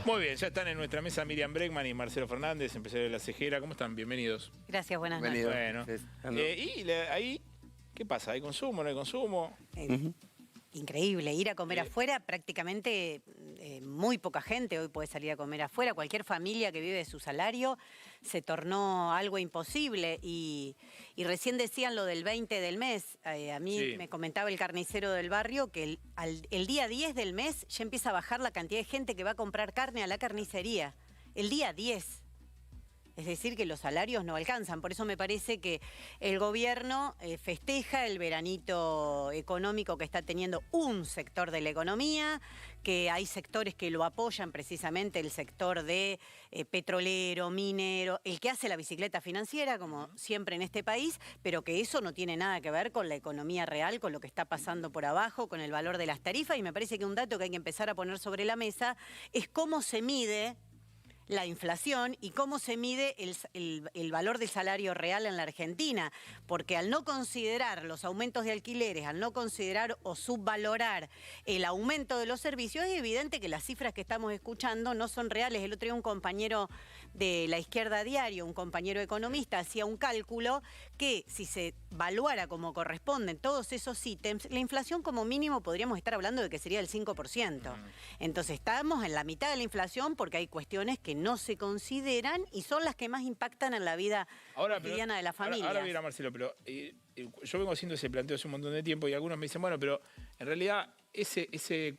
Muy bien, ya están en nuestra mesa Miriam Bregman y Marcelo Fernández, empresario de La Cejera. ¿Cómo están? Bienvenidos. Gracias, buenas noches. Bueno, ahí, ¿qué pasa? ¿Hay consumo, no hay consumo? Increíble, ir a comer afuera, prácticamente muy poca gente hoy puede salir a comer afuera. Cualquier familia que vive de su salario se tornó algo imposible. Y recién decían lo del 20 del mes. A mí me comentaba el carnicero del barrio que el día 10 del mes ya empieza a bajar la cantidad de gente que va a comprar carne a la carnicería. El día 10. Es decir, que los salarios no alcanzan. Por eso me parece que el gobierno festeja el veranito económico que está teniendo un sector de la economía, que hay sectores que lo apoyan, precisamente el sector de petrolero, minero, el que hace la bicicleta financiera, como siempre en este país, pero que eso no tiene nada que ver con la economía real, con lo que está pasando por abajo, con el valor de las tarifas. Y me parece que un dato que hay que empezar a poner sobre la mesa es cómo se mide la inflación y cómo se mide el valor del salario real en la Argentina, porque al no considerar los aumentos de alquileres, al no considerar o subvalorar el aumento de los servicios, es evidente que las cifras que estamos escuchando no son reales. El otro día un compañero de La Izquierda Diario, un compañero economista, hacía un cálculo que si se valuara como corresponden todos esos ítems, la inflación como mínimo podríamos estar hablando de que sería el 5%. Entonces estamos en la mitad de la inflación porque hay cuestiones que no se consideran y son las que más impactan en la vida cotidiana de la familia. Ahora mira, Marcelo, pero yo vengo haciendo ese planteo hace un montón de tiempo y algunos me dicen, bueno, pero en realidad ese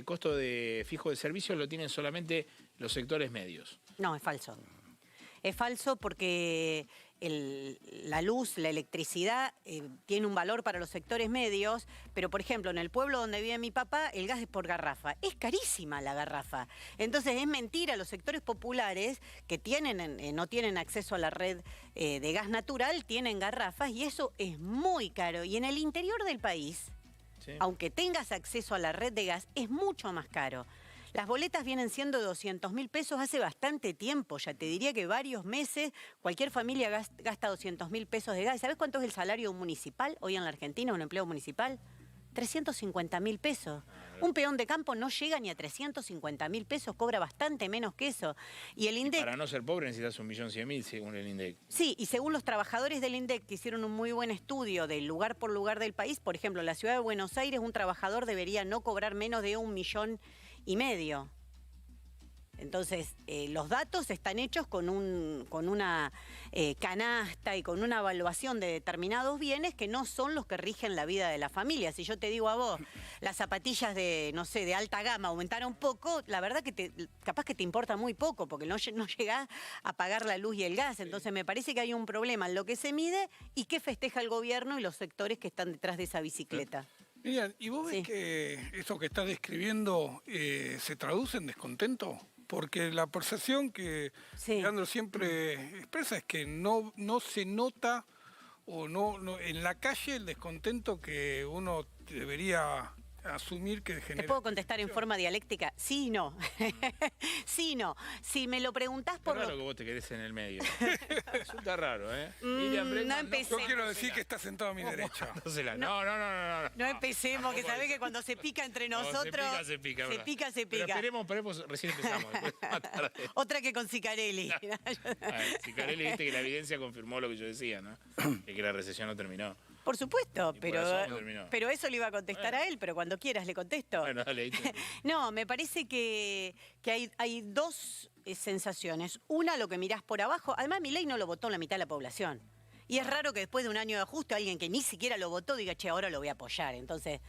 costo fijo de servicios lo tienen solamente los sectores medios. No, es falso. Es falso porque la luz, la electricidad tiene un valor para los sectores medios, pero por ejemplo en el pueblo donde vive mi papá el gas es por garrafa. Es carísima la garrafa. Entonces es mentira, los sectores populares que no tienen acceso a la red de gas natural tienen garrafas y eso es muy caro. Y en el interior del país, aunque tengas acceso a la red de gas, es mucho más caro. Las boletas vienen siendo de 200.000 pesos hace bastante tiempo, ya te diría que varios meses. Cualquier familia gasta 200.000 pesos de gas. ¿Sabes cuánto es el salario municipal hoy en la Argentina, un empleo municipal? 350.000 pesos. Un peón de campo no llega ni a 350.000 pesos, cobra bastante menos que eso. Y el INDEC... Para no ser pobre necesitas 1.100.000 según el INDEC. Sí, y según los trabajadores del INDEC, que hicieron un muy buen estudio de lugar por lugar del país, por ejemplo, en la ciudad de Buenos Aires, un trabajador debería no cobrar menos de 1,5 millones. Entonces, los datos están hechos con una canasta y con una evaluación de determinados bienes que no son los que rigen la vida de la familia. Si yo te digo a vos, las zapatillas de, no sé, de alta gama aumentaron poco, la verdad que capaz que te importa muy poco, porque no llegás a pagar la luz y el gas. Entonces, me parece que hay un problema en lo que se mide y qué festeja el gobierno y los sectores que están detrás de esa bicicleta. Miriam, ¿y vos ves que eso que estás describiendo se traduce en descontento? Porque la percepción que Leandro siempre expresa es que no se nota o no en la calle el descontento que uno debería asumir que genera. ¿Te puedo contestar en forma dialéctica? Sí y no. Sí y no. Si me lo preguntás por... Es raro que vos te quedés en el medio. Resulta raro, ¿eh? No empecemos. Yo quiero decir que está sentado a mi derecha. No. No empecemos, que sabés que cuando se pica entre nosotros... Se pica. Se pica. Pero esperemos, recién empezamos. Otra que con Sicarelli. Sicarelli, viste que la evidencia confirmó lo que yo decía, ¿no? Que la recesión no terminó. Por supuesto, pero eso le iba a contestar a él, pero cuando quieras le contesto. Bueno, dale. No, me parece que hay dos sensaciones. Una, lo que mirás por abajo. Además, Milei no lo votó la mitad de la población. Y es raro que después de un año de ajuste alguien que ni siquiera lo votó diga, che, ahora lo voy a apoyar. Entonces...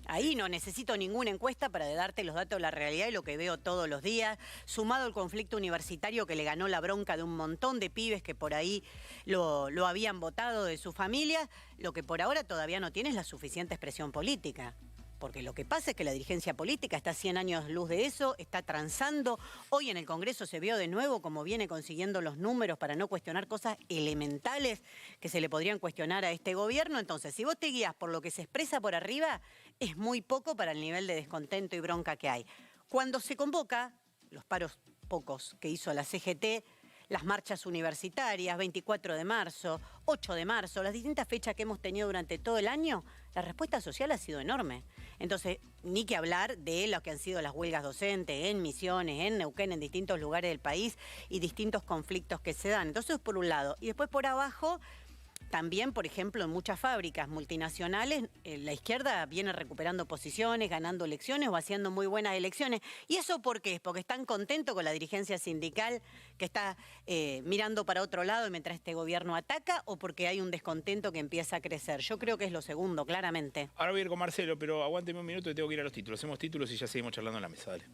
ahí no necesito ninguna encuesta para darte los datos de la realidad y lo que veo todos los días, sumado al conflicto universitario que le ganó la bronca de un montón de pibes que por ahí lo habían votado de su familia. Lo que por ahora todavía no tiene es la suficiente expresión política. Porque lo que pasa es que la dirigencia política está a 100 años luz de eso, está transando. Hoy en el Congreso se vio de nuevo cómo viene consiguiendo los números para no cuestionar cosas elementales que se le podrían cuestionar a este gobierno. Entonces, si vos te guías por lo que se expresa por arriba, es muy poco para el nivel de descontento y bronca que hay. Cuando se convoca, los paros pocos que hizo la CGT, las marchas universitarias, 24 de marzo, 8 de marzo, las distintas fechas que hemos tenido durante todo el año, la respuesta social ha sido enorme. Entonces, ni que hablar de lo que han sido las huelgas docentes en Misiones, en Neuquén, en distintos lugares del país y distintos conflictos que se dan. Entonces, por un lado. Y después por abajo, también, por ejemplo, en muchas fábricas multinacionales, la izquierda viene recuperando posiciones, ganando elecciones o haciendo muy buenas elecciones. ¿Y eso por qué? Porque están contentos con la dirigencia sindical que está mirando para otro lado mientras este gobierno ataca, o porque hay un descontento que empieza a crecer. Yo creo que es lo segundo, claramente. Ahora voy a ir con Marcelo, pero aguánteme un minuto que tengo que ir a los títulos. Hacemos títulos y ya seguimos charlando en la mesa, dale.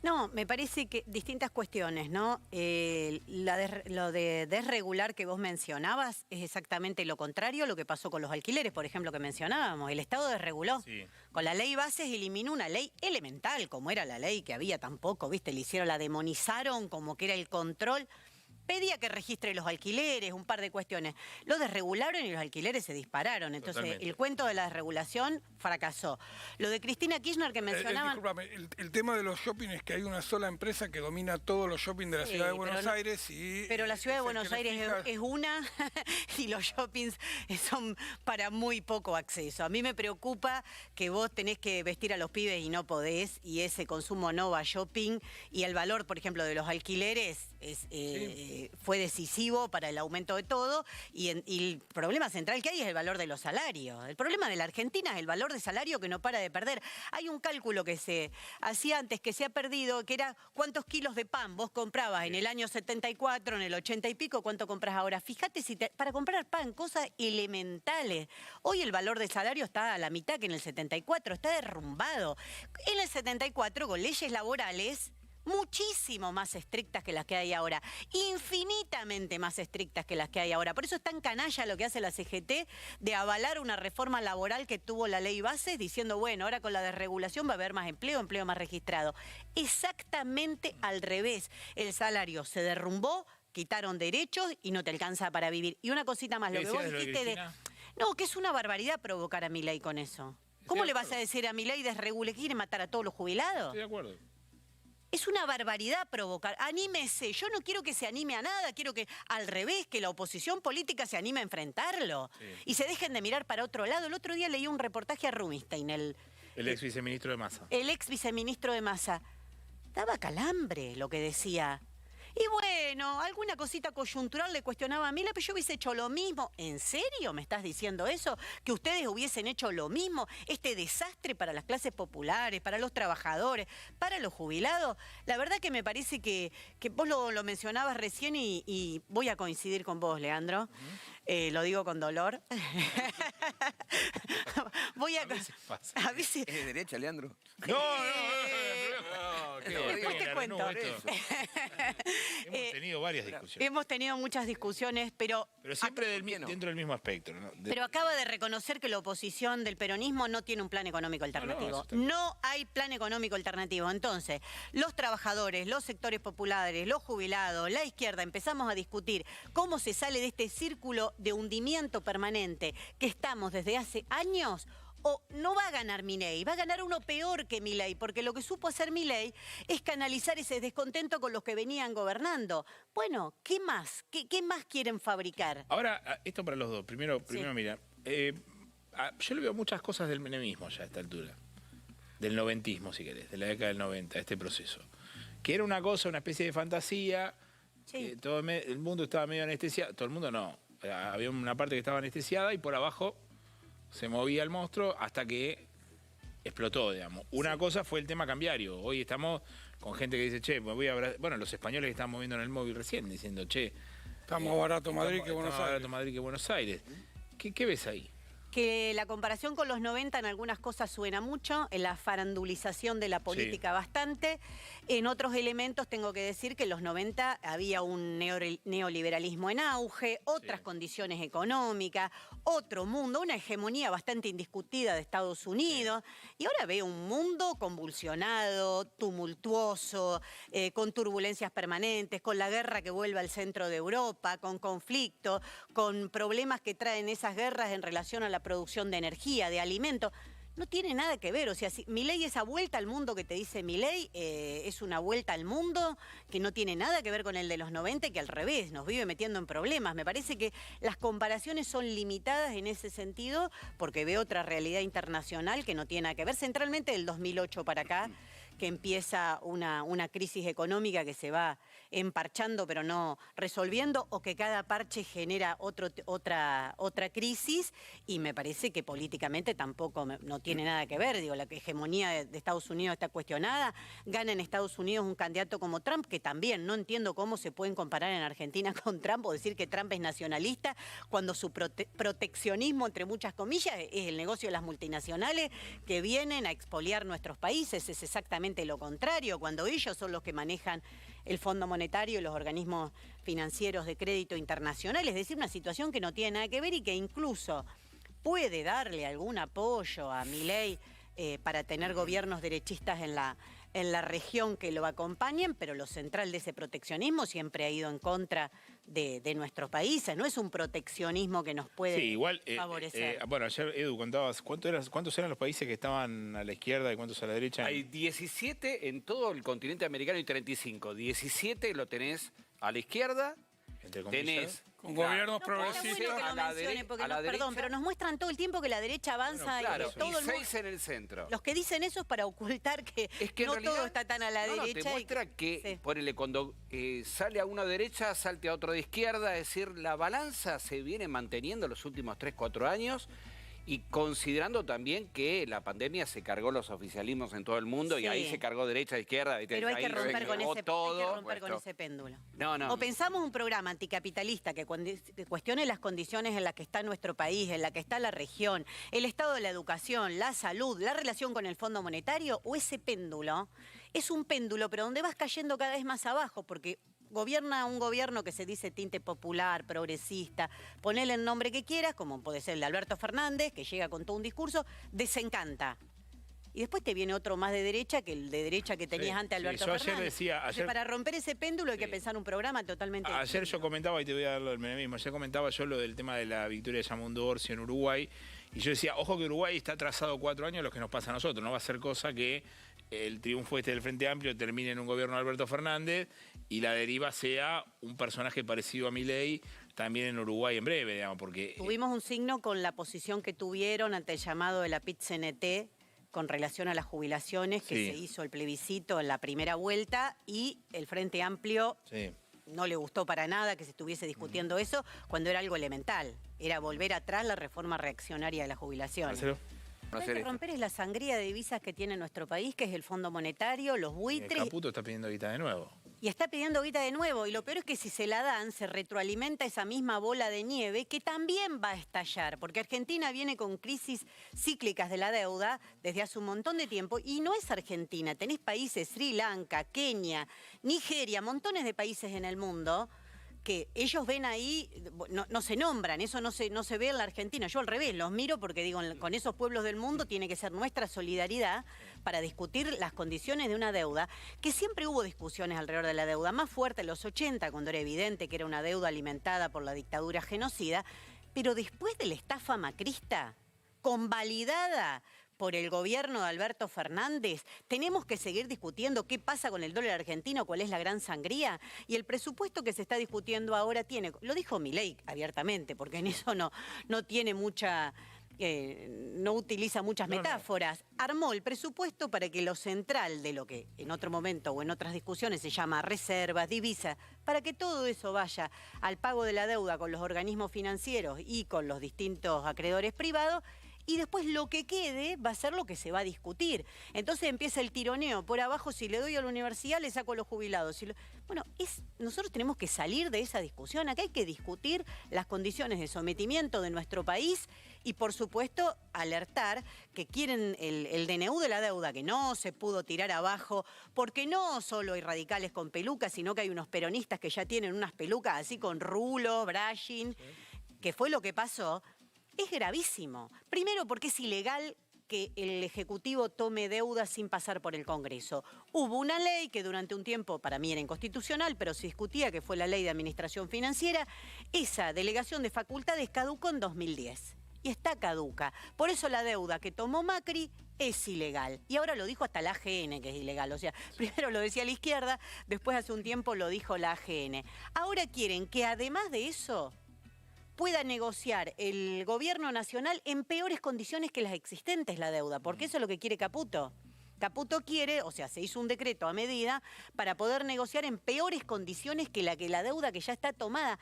No, me parece que distintas cuestiones, ¿no? Lo de desregular que vos mencionabas es exactamente lo contrario a lo que pasó con los alquileres, por ejemplo, que mencionábamos. El Estado desreguló. Sí. Con la ley Bases eliminó una ley elemental, como era la ley que había tampoco, ¿viste? Le hicieron, la demonizaron como que era el control. Pedía que registre los alquileres, un par de cuestiones. Lo desregularon y los alquileres se dispararon. Entonces, Totalmente. el cuento de la desregulación fracasó. Lo de Cristina Kirchner que mencionaban... Discúlpame, el tema de los shopping es que hay una sola empresa que domina todos los shopping de la ciudad de Buenos Aires. Pero la ciudad de Buenos Aires fija... es una y los shoppings son para muy poco acceso. A mí me preocupa que vos tenés que vestir a los pibes y no podés, y ese consumo no va a shopping, y el valor, por ejemplo, de los alquileres fue decisivo para el aumento de todo, y el problema central que hay es el valor de los salarios. El problema de la Argentina es el valor de salario que no para de perder. Hay un cálculo que se hacía antes, que se ha perdido, que era cuántos kilos de pan vos comprabas en el año 74, en el 80 y pico, cuánto compras ahora. Fíjate, para comprar pan, cosas elementales. Hoy el valor del salario está a la mitad que en el 74, está derrumbado. En el 74, con leyes laborales muchísimo más estrictas que las que hay ahora, infinitamente más estrictas que las que hay ahora. Por eso es tan canalla lo que hace la CGT de avalar una reforma laboral que tuvo la ley Bases, diciendo, bueno, ahora con la desregulación va a haber más empleo más registrado. Exactamente al revés. El salario se derrumbó, quitaron derechos y no te alcanza para vivir. Y una cosita más, lo que vos dijiste de... No, que es una barbaridad provocar a Milei con eso. ¿Cómo le vas a decir a Milei desregule? ¿Quiere matar a todos los jubilados? Estoy de acuerdo. Es una barbaridad provocar. Anímese. Yo no quiero que se anime a nada. Quiero que, al revés, que la oposición política se anime a enfrentarlo. Sí. Y se dejen de mirar para otro lado. El otro día leí un reportaje a Rubinstein, el ex viceministro de Massa. El ex viceministro de Massa. Daba calambre lo que decía. Y bueno, alguna cosita coyuntural le cuestionaba a Milei, pero yo hubiese hecho lo mismo. ¿En serio me estás diciendo eso? ¿Que ustedes hubiesen hecho lo mismo? Este desastre para las clases populares, para los trabajadores, para los jubilados. La verdad que me parece que vos lo mencionabas recién y voy a coincidir con vos, Leandro. Lo digo con dolor. A veces pasa. A veces... ¿Es de derecha, Leandro? No. Después te cuento. Hemos tenido varias discusiones. Hemos tenido muchas discusiones, pero siempre dentro del mismo aspecto, ¿no? Pero acaba de reconocer que la oposición del peronismo no tiene un plan económico alternativo. No hay plan económico alternativo. Entonces, los trabajadores, los sectores populares, los jubilados, la izquierda, empezamos a discutir cómo se sale de este círculo de hundimiento permanente que estamos desde hace años. O no va a ganar Milei, va a ganar uno peor que Milei, porque lo que supo hacer Milei es canalizar ese descontento con los que venían gobernando. Bueno, ¿qué más? ¿Qué más quieren fabricar? Ahora, esto para los dos. Primero mira, yo le veo muchas cosas del menemismo ya a esta altura. Del noventismo, si querés, de la década del 90, este proceso. Que era una cosa, una especie de fantasía, todo el mundo estaba medio anestesiado, todo el mundo no. Había una parte que estaba anestesiada y por abajo se movía el monstruo hasta que explotó, digamos. Una cosa fue el tema cambiario. Hoy estamos con gente que dice, che, me voy a... Bueno, los españoles que estaban moviendo en el móvil recién, diciendo, che... Está más barato Madrid que Buenos Aires. Está más barato Madrid que Buenos Aires. ¿Qué ves ahí? Que la comparación con los 90 en algunas cosas suena mucho, en la farandulización de la política bastante. En otros elementos tengo que decir que en los 90 había un neoliberalismo en auge, otras condiciones económicas, otro mundo, una hegemonía bastante indiscutida de Estados Unidos. Y ahora veo un mundo convulsionado, tumultuoso, con turbulencias permanentes, con la guerra que vuelve al centro de Europa, con conflictos, con problemas que traen esas guerras en relación a la producción de energía, de alimentos. no tiene nada que ver. O sea, si Milei, esa vuelta al mundo que te dice Milei, es una vuelta al mundo que no tiene nada que ver con el de los 90, que al revés, nos vive metiendo en problemas. Me parece que las comparaciones son limitadas en ese sentido, porque veo otra realidad internacional que no tiene nada que ver, centralmente del 2008 para acá, que empieza una crisis económica que se va emparchando pero no resolviendo, o que cada parche genera otra crisis, y me parece que políticamente tampoco no tiene nada que ver. Digo, la hegemonía de Estados Unidos está cuestionada, gana en Estados Unidos un candidato como Trump, que también no entiendo cómo se pueden comparar en Argentina con Trump o decir que Trump es nacionalista cuando su proteccionismo, entre muchas comillas, es el negocio de las multinacionales que vienen a expoliar nuestros países. Es exactamente lo contrario, cuando ellos son los que manejan el Fondo Monetario y los organismos financieros de crédito internacional. Es decir, una situación que no tiene nada que ver y que incluso puede darle algún apoyo a Milei para tener gobiernos derechistas en la región que lo acompañen, pero lo central de ese proteccionismo siempre ha ido en contra de nuestros países. No es un proteccionismo que nos puede favorecer. Bueno, ayer Edu contabas, ¿cuántos eran los países que estaban a la izquierda y cuántos a la derecha? Hay 17 en todo el continente americano y 35. 17 lo tenés a la izquierda, tenés... Con gobiernos progresistas. Está bueno que lo mencione, porque perdón, pero nos muestran todo el tiempo que la derecha avanza. Claro, y todo y 6 en el centro. Los que dicen eso es para ocultar que, no realidad, todo está tan a la derecha. Te muestra que, ponele, cuando sale a una derecha, salte a otro de izquierda, es decir, la balanza se viene manteniendo los últimos 3, 4 años. Y considerando también que la pandemia se cargó los oficialismos en todo el mundo, y ahí se cargó derecha, izquierda. Pero hay que romper con ese péndulo. O pensamos un programa anticapitalista que cuestione las condiciones en las que está nuestro país, en la que está la región, el estado de la educación, la salud, la relación con el Fondo Monetario, o ese péndulo es un péndulo, pero donde vas cayendo cada vez más abajo, porque gobierna un gobierno que se dice tinte popular, progresista, ponele el nombre que quieras, como puede ser el de Alberto Fernández, que llega con todo un discurso, desencanta. Y después te viene otro más de derecha que el de derecha que tenías antes Alberto Fernández. Ayer, para romper ese péndulo hay que pensar un programa totalmente distinto. Yo comentaba, y te voy a dar lo del menemismo, ayer comentaba yo lo del tema de la victoria de Yamundo Orsi en Uruguay, y yo decía, ojo que Uruguay está atrasado 4 años lo que nos pasa a nosotros, no va a ser cosa que el triunfo del Frente Amplio termine en un gobierno de Alberto Fernández y la deriva sea un personaje parecido a Milei también en Uruguay en breve, digamos, porque... Tuvimos un signo con la posición que tuvieron ante el llamado de la PIT-CNT con relación a las jubilaciones, que se hizo el plebiscito en la primera vuelta, y el Frente Amplio no le gustó para nada que se estuviese discutiendo eso cuando era algo elemental. Era volver atrás la reforma reaccionaria de la jubilación. Lo que hay que romper es la sangría de divisas que tiene nuestro país, que es el Fondo Monetario, los buitres. Caputo está pidiendo guita de nuevo. Y está pidiendo guita de nuevo. Y lo peor es que si se la dan, se retroalimenta esa misma bola de nieve que también va a estallar. Porque Argentina viene con crisis cíclicas de la deuda desde hace un montón de tiempo. Y no es Argentina. Tenés países, Sri Lanka, Kenia, Nigeria, montones de países en el mundo que ellos ven ahí, no se nombran, eso no se ve en la Argentina. Yo al revés, los miro porque digo, con esos pueblos del mundo tiene que ser nuestra solidaridad para discutir las condiciones de una deuda, que siempre hubo discusiones alrededor de la deuda, más fuerte en los 80, cuando era evidente que era una deuda alimentada por la dictadura genocida, pero después de la estafa macrista, convalidada por el gobierno de Alberto Fernández, tenemos que seguir discutiendo qué pasa con el dólar argentino, cuál es la gran sangría. Y el presupuesto que se está discutiendo ahora tiene, lo dijo Milei abiertamente, porque en eso no tiene mucha... no utiliza muchas metáforas. Armó el presupuesto para que lo central de lo que en otro momento o en otras discusiones se llama reservas, divisas, para que todo eso vaya al pago de la deuda con los organismos financieros y con los distintos acreedores privados. Y después lo que quede va a ser lo que se va a discutir. Entonces empieza el tironeo. Por abajo, si le doy a la universidad, le saco a los jubilados. Bueno, nosotros tenemos que salir de esa discusión. Acá hay que discutir las condiciones de sometimiento de nuestro país y, por supuesto, alertar que quieren el DNU de la deuda, que no se pudo tirar abajo, porque no solo hay radicales con pelucas, sino que hay unos peronistas que ya tienen unas pelucas así con rulo, brushing, que fue lo que pasó. Es gravísimo. Primero porque es ilegal que el Ejecutivo tome deuda sin pasar por el Congreso. Hubo una ley que durante un tiempo, para mí era inconstitucional, pero se discutía, que fue la Ley de Administración Financiera. Esa delegación de facultades caducó en 2010. y está caduca. Por eso la deuda que tomó Macri es ilegal. Y ahora lo dijo hasta la AGN que es ilegal. O sea, primero lo decía la izquierda, después hace un tiempo lo dijo la AGN. Ahora quieren que además de eso pueda negociar el gobierno nacional en peores condiciones que las existentes la deuda, porque eso es lo que quiere Caputo. Caputo quiere, o sea, se hizo un decreto a medida para poder negociar en peores condiciones que la deuda que ya está tomada.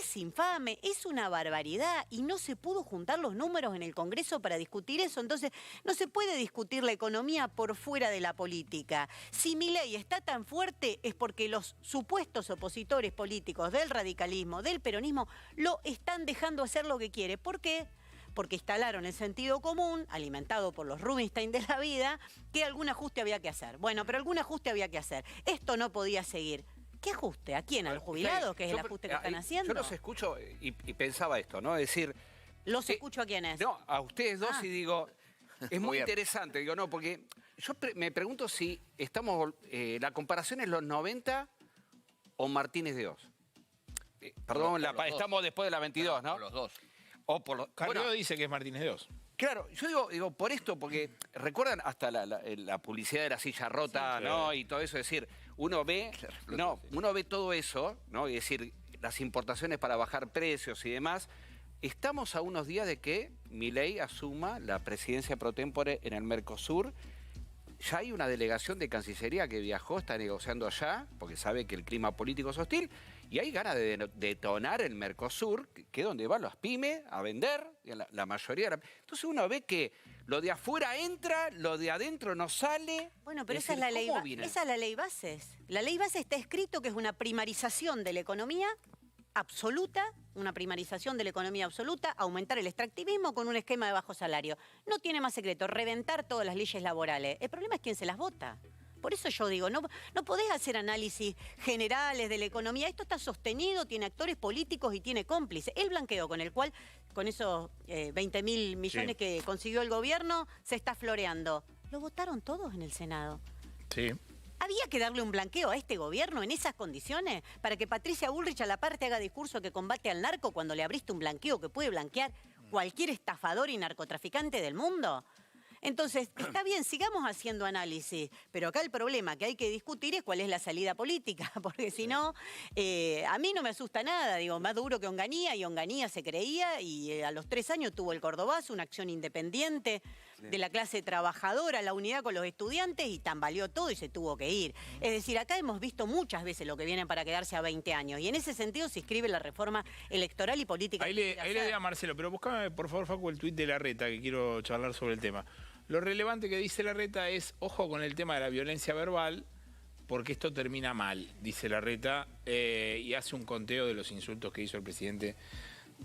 Es infame, es una barbaridad y no se pudo juntar los números en el Congreso para discutir eso. Entonces, no se puede discutir la economía por fuera de la política. Si Milei está tan fuerte es porque los supuestos opositores políticos del radicalismo, del peronismo, lo están dejando hacer lo que quiere. ¿Por qué? Porque instalaron el sentido común, alimentado por los Rubinstein de la vida, que algún ajuste había que hacer. Bueno, pero algún ajuste había que hacer. Esto no podía seguir. ¿Qué ajuste? ¿A quién? ¿A los jubilados? ¿Que es el ajuste que están haciendo? Yo los escucho y pensaba esto, ¿no? Es decir... ¿Los escucho a quiénes? No, a ustedes dos y digo... Es muy interesante, digo, no, porque yo me pregunto si estamos... la comparación es los 90 o Martínez de Oz. Perdón, estamos después de la 22, ¿no? Por los dos. O por los... Carrió dice que es Martínez de Oz. Claro, yo digo por esto, porque recuerdan hasta la publicidad de la silla rota, sí, ¿no? Y todo eso, es decir, uno ve todo eso, ¿no? Y decir, las importaciones para bajar precios y demás. Estamos a unos días de que Milei asuma la presidencia pro tempore en el Mercosur. Ya hay una delegación de Cancillería que viajó, está negociando allá, porque sabe que el clima político es hostil, y hay ganas de detonar el Mercosur, que es donde van las pymes a vender, la mayoría. Entonces uno ve que lo de afuera entra, lo de adentro no sale. Bueno, pero esa es la ley bases. La ley base está escrito que es una primarización de la economía absoluta, aumentar el extractivismo con un esquema de bajo salario. No tiene más secreto, reventar todas las leyes laborales. El problema es quién se las vota. Por eso yo digo, no podés hacer análisis generales de la economía. Esto está sostenido, tiene actores políticos y tiene cómplices. El blanqueo con esos 20.000 millones que consiguió el gobierno, se está floreando. Lo votaron todos en el Senado. Sí. ¿Había que darle un blanqueo a este gobierno en esas condiciones para que Patricia Bullrich a la parte haga discurso que combate al narco cuando le abriste un blanqueo que puede blanquear cualquier estafador y narcotraficante del mundo? Entonces, está bien, sigamos haciendo análisis, pero acá el problema que hay que discutir es cuál es la salida política, porque si no, a mí no me asusta nada, digo, más duro que Onganía, y Onganía se creía, y a los 3 años tuvo el Cordobazo, una acción independiente de la clase trabajadora, la unidad con los estudiantes, y tambaleó todo y se tuvo que ir. Es decir, acá hemos visto muchas veces lo que viene para quedarse a 20 años, y en ese sentido se inscribe la reforma electoral y política. Ahí le doy a Marcelo, pero buscame, por favor, Facu, el tuit de Larreta, que quiero charlar sobre el tema. Lo relevante que dice Larreta es, ojo con el tema de la violencia verbal, porque esto termina mal, dice Larreta, y hace un conteo de los insultos que hizo el presidente,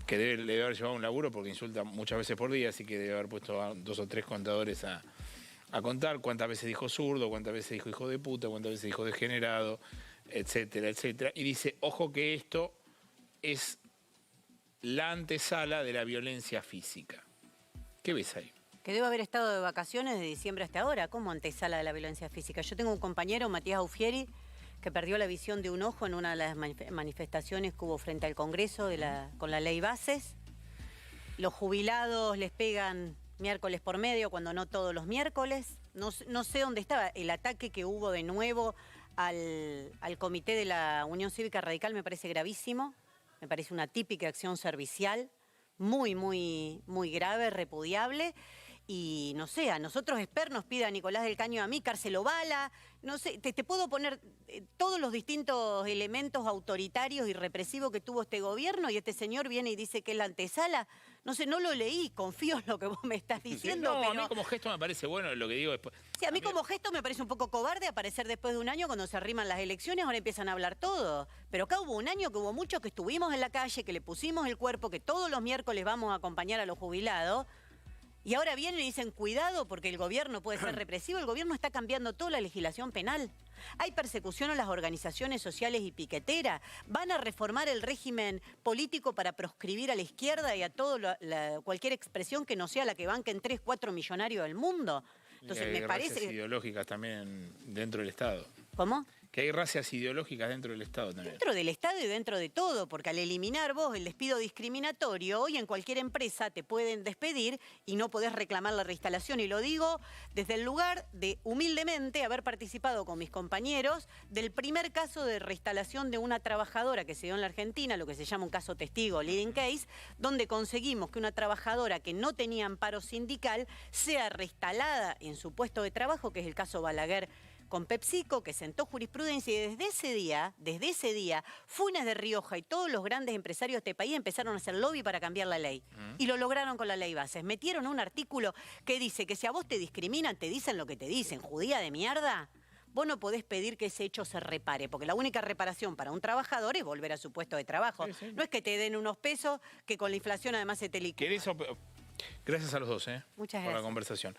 que le debe haber llevado un laburo, porque insulta muchas veces por día, así que debe haber puesto a 2 o 3 contadores a contar cuántas veces dijo zurdo, cuántas veces dijo hijo de puta, cuántas veces dijo degenerado, etcétera, etcétera. Y dice, ojo que esto es la antesala de la violencia física. ¿Qué ves ahí? Que debe haber estado de vacaciones de diciembre hasta ahora. ¿Cómo antesala de la violencia física? Yo tengo un compañero, Matías Aufieri, que perdió la visión de un ojo en una de las manifestaciones que hubo frente al Congreso con la ley bases. Los jubilados les pegan miércoles por medio, cuando no todos los miércoles. No sé dónde estaba. El ataque que hubo de nuevo al comité de la Unión Cívica Radical me parece gravísimo. Me parece una típica acción servicial, muy, muy, muy grave, repudiable. Y no sé, a nosotros Esper nos pide a Nicolás del Caño, a mí, cárcel o bala, no sé, te puedo poner todos los distintos elementos autoritarios y represivos que tuvo este gobierno, y este señor viene y dice que es la antesala. No sé, no lo leí, confío en lo que vos me estás diciendo. No, pero... a mí como gesto me parece bueno lo que digo después. Sí, a mí como gesto me parece un poco cobarde aparecer después de un año cuando se arriman las elecciones, ahora empiezan a hablar todo. Pero acá hubo un año que hubo muchos que estuvimos en la calle, que le pusimos el cuerpo, que todos los miércoles vamos a acompañar a los jubilados. Y ahora vienen y dicen, cuidado, porque el gobierno puede ser represivo. El gobierno está cambiando toda la legislación penal. Hay persecución a las organizaciones sociales y piqueteras. Van a reformar el régimen político para proscribir a la izquierda y a cualquier expresión que no sea la que banquen 3, 4 millonarios del mundo. Entonces, y hay me parece... ideológicas también dentro del Estado. ¿Cómo? Que hay racias ideológicas dentro del Estado también. Dentro del Estado y dentro de todo, porque al eliminar vos el despido discriminatorio, hoy en cualquier empresa te pueden despedir y no podés reclamar la reinstalación. Y lo digo desde el lugar de, humildemente, haber participado con mis compañeros del primer caso de reinstalación de una trabajadora que se dio en la Argentina, lo que se llama un caso testigo, leading case, donde conseguimos que una trabajadora que no tenía amparo sindical sea reinstalada en su puesto de trabajo, que es el caso Balaguer con PepsiCo, que sentó jurisprudencia, y desde ese día, Funes de Rioja y todos los grandes empresarios de este país empezaron a hacer lobby para cambiar la ley. Y lo lograron con la ley Bases. Metieron un artículo que dice que si a vos te discriminan, te dicen lo que te dicen, judía de mierda, vos no podés pedir que ese hecho se repare, porque la única reparación para un trabajador es volver a su puesto de trabajo. Sí, sí. No es que te den unos pesos que con la inflación además se te liquida. Gracias a los dos, Muchas gracias por la conversación.